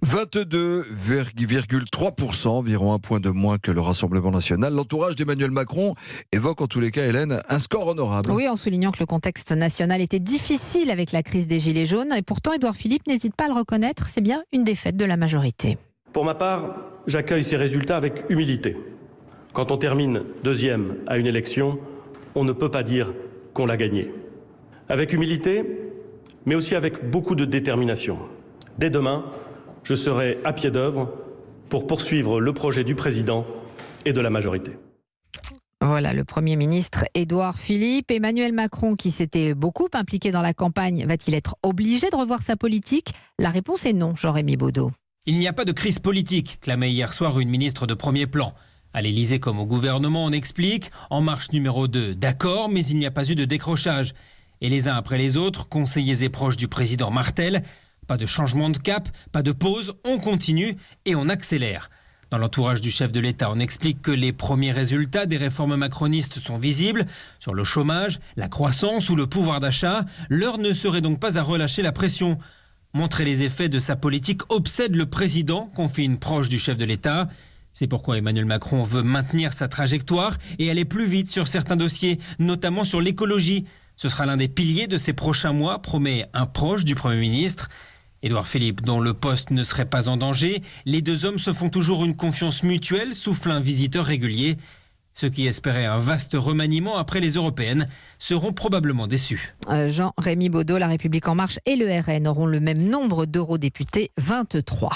22,3%, environ un point de moins que le Rassemblement national. L'entourage d'Emmanuel Macron évoque en tous les cas, Hélène, un score honorable. Oui, en soulignant que le contexte national était difficile avec la crise des Gilets jaunes. Et pourtant, Édouard Philippe n'hésite pas à le reconnaître, c'est bien une défaite de la majorité. Pour ma part, j'accueille ces résultats avec humilité. Quand on termine deuxième à une élection, on ne peut pas dire qu'on l'a gagné. Avec humilité, mais aussi avec beaucoup de détermination. Dès demain, je serai à pied d'œuvre pour poursuivre le projet du président et de la majorité. Voilà, le Premier ministre Édouard Philippe. Emmanuel Macron, qui s'était beaucoup impliqué dans la campagne, va-t-il être obligé de revoir sa politique ? La réponse est non, Jean-Rémy Baudot. Il n'y a pas de crise politique, clamait hier soir une ministre de premier plan. À l'Élysée comme au gouvernement, on explique, en marche numéro 2, d'accord, mais il n'y a pas eu de décrochage. Et les uns après les autres, conseillers et proches du président martèlent, pas de changement de cap, pas de pause, on continue et on accélère. Dans l'entourage du chef de l'État, on explique que les premiers résultats des réformes macronistes sont visibles sur le chômage, la croissance ou le pouvoir d'achat. L'heure ne serait donc pas à relâcher la pression. Montrer les effets de sa politique obsède le président, confie une proche du chef de l'État. C'est pourquoi Emmanuel Macron veut maintenir sa trajectoire et aller plus vite sur certains dossiers, notamment sur l'écologie. Ce sera l'un des piliers de ces prochains mois, promet un proche du Premier ministre. Édouard Philippe, dont le poste ne serait pas en danger, les deux hommes se font toujours une confiance mutuelle, souffle un visiteur régulier. Ceux qui espéraient un vaste remaniement après les européennes seront probablement déçus. Jean-Rémy Baudot, La République En Marche et le RN auront le même nombre d'eurodéputés, 23.